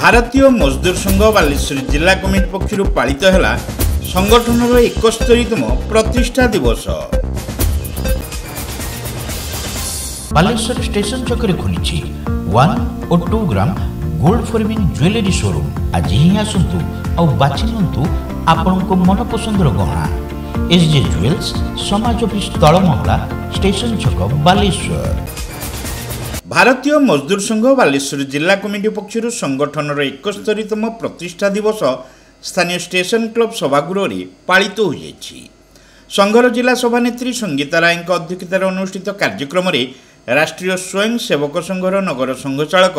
भारतीय मजदूर संघ बालेश्वर जिला कमिटी पक्षर पालित है संगठन 71तम प्रतिष्ठा दिवस। बालेश्वर स्टेशन छक खुली 1 और 2 ग्राम गोल्ड फॉरमिन ज्वेलरी शोरूम। आज ही आसतु और बाछि नियंतु आपनको मन पसंदर गहना। एसजे ज्वेल्स समाज ऑफिस तलमहला स्टेशन छक बालेश्वर। भारतीय मजदूर संघ बालेश्वर जिला कमिटी पक्षर संगठन 71तम प्रतिष्ठा दिवस स्थानीय स्टेशन क्लब सभागृह में पालित हो जाएगी। संघर जिला सभानेत्री संगीता राय अध्यक्षतार अनुष्ठित कार्यक्रम में राष्ट्रीय स्वयं सेवक संघर नगर संघचालक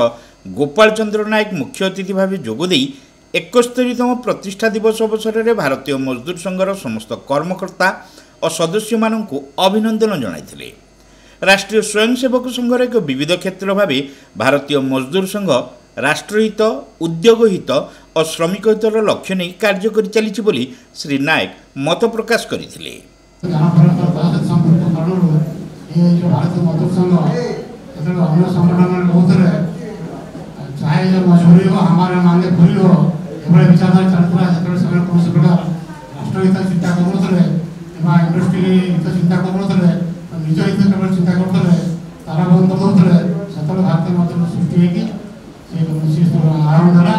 गोपाल चंद्र नायक मुख्य अतिथि भाव जोगदे 71तम प्रतिष्ठा दिवस अवसर में भारतीय मजदूर संघर समस्त कर्मकर्ता और सदस्य मानू अभिनंदन जणाइथिले। राष्ट्रीय स्वयंसेवक संघर एक विविध क्षेत्र भाव भारतीय मजदूर संघ राष्ट्रहित उद्योग हित और श्रमिक हितर लक्ष्य नहीं कार्य कर चली बोली श्री नायक मत प्रकाश करथिले। निज हित केवल चिंता करते तारा बंद करते से भारतीय मजदूर सृष्टि आरंभ द्वारा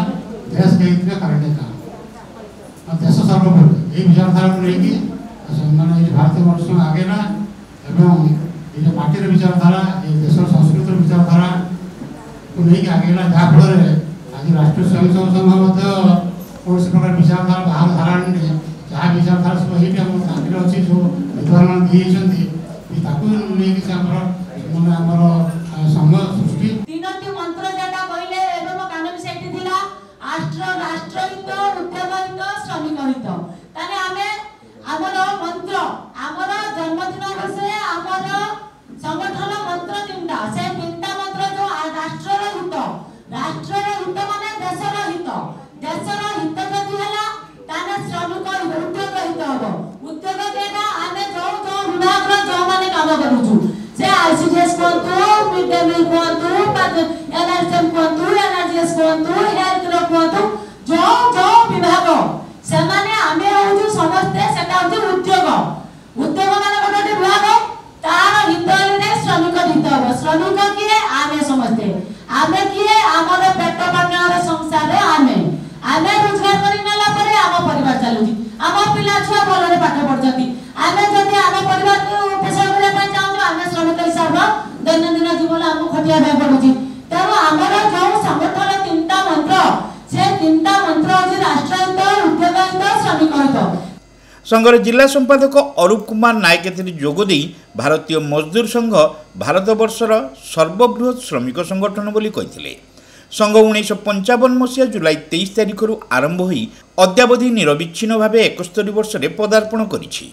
देश के हित में कार्य का देश सर्वोपरि यही विचारधारा को लेकिन मैंने भारतीय मजदूर आगे ना एवं ये पार्टी विचारधारा ये देश संस्कृत विचारधारा को लेकिन आगे ना जहाँफल आज राष्ट्रीय स्वयंसेवक संघ कौन प्रकार विचारधारा बाहर धारा जहाँ विचारधारा सब ये अच्छी जो उदाहरण दिए तीनोटी मंत्र जेटा कहले एवं कानून सेठी थिला राष्ट्रहित उद्योगहित श्रमिक हित ताने आमे हमर मंत्र हमर जन्मदिन बसे हमर संगठन मंत्र तीनटा से तीनटा मंत्र जो राष्ट्रर हित माने देशर हित जदि हला ताने श्रमिक उद्योग हित हो उद्योग देना आमे जो विभाग रो जो माने काम करूछु से आईसीडीएस कोंतु मिड डे मील कोंतु एनआरएम कोंतु एनआरजीएस कोंतु हेल्थ रो कोंतु जो विभाग से माने आमे हो समस्त सेटा हो उद्योग माने गोटे विभाग तार हित ने श्रमिक हित हो श्रमिक किए आमे समस्त आमे किए हमर पेट पाटणार संसार आमे रोजगार करि नला परे हम परिवार चलुची हम पिला छुआ भलरे पाठ पढजती आमे जति हम परिवार को पेशा करे पय चाहू आमे श्रमिक हिसाब दैनंदिन जीवन हम खटिया बे पडुची तेरो हमर जो संगठन तीनटा मंत्र से तीनटा मंत्र अछि राष्ट्रहित उद्योगहित श्रमिक हित। संघर जिला संपादक अरूप कुमार नायक जोगदे भारतीय मजदूर संघ भारत वर्षर सर्वबृहत श्रमिक संगठन बोली कहिथिले। संघ 1955 मसीहा जुलाई 23 तारिख आरंभ हो अद्यावधि निरविच्छिन्न भाव 71 वर्ष में पदार्पण करिछि।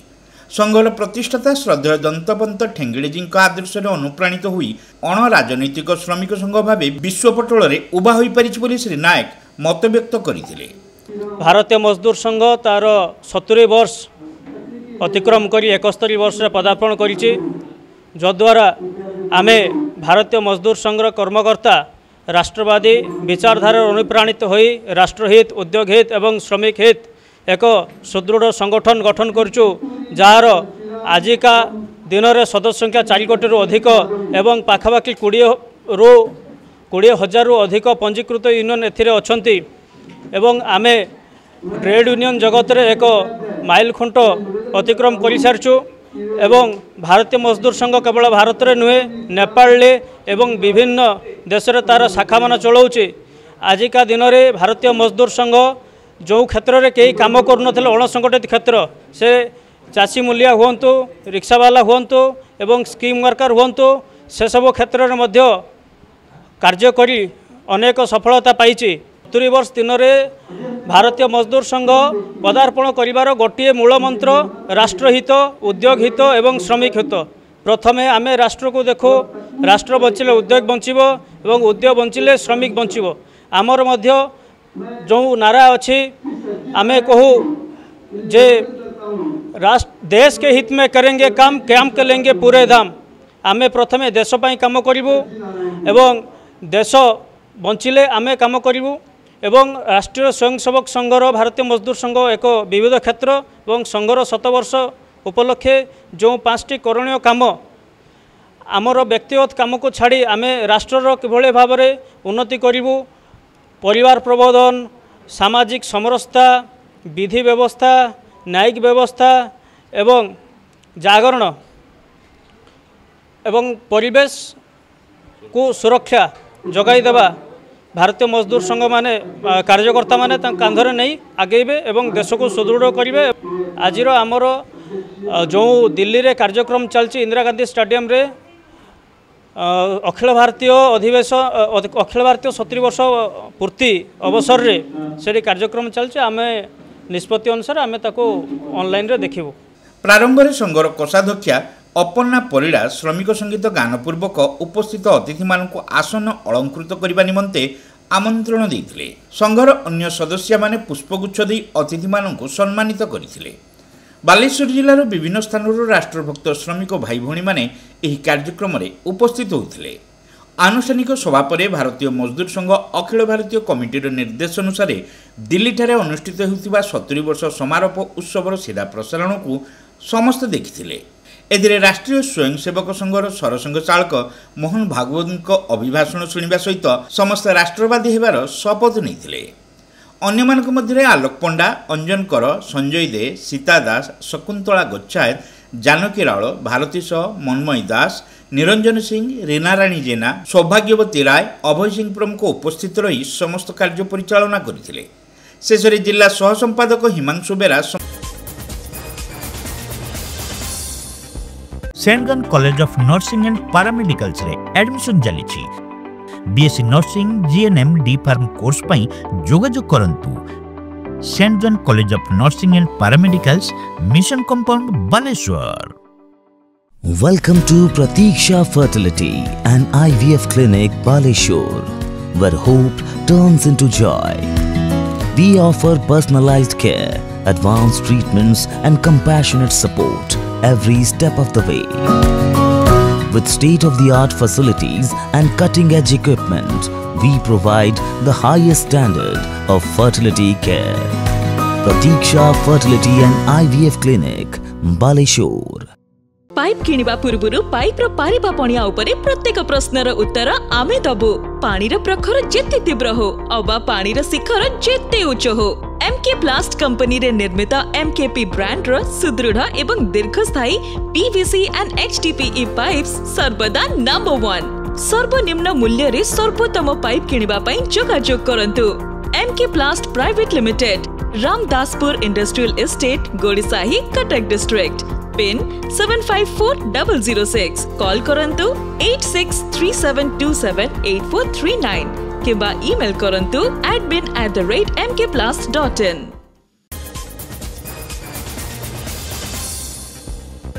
संघर प्रतिष्ठाता श्रद्धेय दंतपंत ठेंगड़ेजी आदर्श अनुप्राणित होई अण राजनैतिक श्रमिक संघ भाव विश्वपटल में उभा हो पारिछि बोली श्री नायक मत व्यक्त करथिले। भारतीय मजदूर संघ तार 70 वर्ष अतिक्रम करी 71 वर्ष पदार्पण करिछि जद्वारा आमे भारतीय मजदूर संघर कर्मकर्ता राष्ट्रवादी विचारधारा अनुप्राणित होई राष्ट्रहित उद्योग हित एवं श्रमिक हित एक सुदृढ़ संगठन गठन करचु जार आजिका दिन में सदस्य संख्या 4 कोटी अधिक एवं पाखापाखि 20,000 अधिक पंजीकृत यूनियन एथिरे अछंती एवं आमे ट्रेड यूनियन जगत रे एक माइल खुंट अतिक्रम कर सारचु एवं भारतीय मजदूर संघ केवल भारत में नुहे नेपाल एवं विभिन्न देश रे तार शाखा मान चलाऊँचे। आजिका दिन में भारतीय मजदूर संघ जो क्षेत्र में कई काम करुनथिले अणसंगठित क्षेत्र से चाषी मूलिया हुंतु रिक्शावाला हुंतु एवं स्कीम वर्कर हुंतु से सब क्षेत्र में मध्य कार्य करी अनेक सफलता पाइछि। 70 वर्ष दिन में भारतीय मजदूर संघ पदार्पण करिवार गोटे मूल मंत्र राष्ट्रहित उद्योग हित एवं श्रमिक हित। प्रथमे आमे राष्ट्र को देखो राष्ट्र बंचिले उद्योग बंचिबो एवं उद्योग बंचिले श्रमिक बंचिबो। आमर मध्य जो नारा अच्छी आमे कहू जे देश के हित में करेंगे काम के लेंगे पूरे दाम। आमे प्रथमे देश पाई काम करिबु एवं देश बंचिले आमे काम करिबु एवं राष्ट्रीय स्वयंसेवक संघर भारतीय मजदूर संघ एक विविध क्षेत्र और संघर 7 वर्ष उपलक्षे जो 5टी करणीय काम आमर व्यक्तिगत काम को छाड़ी आमे राष्ट्रर किभଳି भाबरे उन्नति करिवु परिवार प्रबोधन सामाजिक समरसता विधि व्यवस्था न्यायिक व्यवस्था एवं जागरण एवं परिवेश को सुरक्षा जगाई देवा भारतीय मजदूर संघ माने कार्यकर्ता माने कांधरे नहीं आगेबे एवं देश को सुदृढ़ करेंगे। आज आमर जो दिल्ली रे कार्यक्रम चलती इंदिरा गांधी स्टेडियम रे अखिल भारतीय अधिवेशन अखिल भारतीय 70 वर्ष पूर्ति अवसर रे से कार्यक्रम चलती आम निष्पत्ति अनुसार आम ऑनलाइन रे देखिबू। प्रारंभ में संघर कोषाध्यक्षा अपर्णा परिड़ा श्रमिक संगीत गानपूर्वक उपस्थित अतिथि मानक आसन अलंकृत करने निमंते आमंत्रण देते संघर अन्य सदस्य माने पुष्पगुच्छ दे अतिथि मानक सम्मानित करथिले। बालेश्वर जिलार विभिन्न स्थानों राष्ट्रभक्त श्रमिक भाई भौणी माने एही कार्यक्रम रे उपस्थित होते। आनुष्ठानिक सभा पर भारतीय मजदूर संघ अखिल भारतीय कमिटीर निर्देश अनुसार दिल्ली ठारे अनुष्ठित होता 70 वर्ष समारोह उत्सवर सीधा प्रसारण को समस्त देखिथिले। एदिरे राष्ट्रीय स्वयंसेवक संघर सरसंघ चालक मोहन भागवत अभिभाषण शुणा सहित समस्त राष्ट्रवादी हेबार शपथ नहीं। अन्यमानक मध्य आलोक पंडा अंजन कर संजय दे सीता दास शकुंतला गोच्छायत जानकी रावल भारती सह मनमयी दास निरंजन सिंह रीनाराणी जेना सौभाग्यवती राय अभय सिंह प्रमुख उपस्थित रही समस्त कार्य परिचालना करथिले। शेष जिला सह संपादक Himanshu Bera Saint John college of nursing and paramedicals रे एडमिशन चली BSc nursing GNM D pharm course पई जोगाजोग करंतु Saint John college of nursing and paramedicals mission compound Baleshwar. Welcome to Pratiksha Fertility and IVF Clinic Baleshwar, where hope turns into joy. We offer personalized care, advanced treatments and compassionate support every step of the way. With state-of-the-art facilities and cutting-edge equipment, we provide the highest standard of fertility care. Pratiksha Fertility and IVF Clinic, Baleshwar. Pipe किनिबा पूर्वरु pipe रो पारिबा पणिया उपरे प्रत्येक प्रश्नर उत्तर आमे दबु। पानीर प्रखर जेते तीव्र हो अबा पानीर शिखर जेते उच्च हो एमके प्लास्ट कंपनी रे निर्मित एमकेपी ब्रांड रो सुदृढ़ एवं दीर्घस्थायी पीवीसी एंड एचडीपीई पाइप्स सर्वदा नंबर 1। सर्वनिम्न मूल्य रे सर्वोत्तम पाइप किनिबा पई जोगाजोग करंतु। MK plast private limited, Ramdaspur industrial estate, Gorisahi, Cuttack district. Pin 754006। Call करंतु 8637278439 किबा ईमेल करंतु admin@mkplast.in।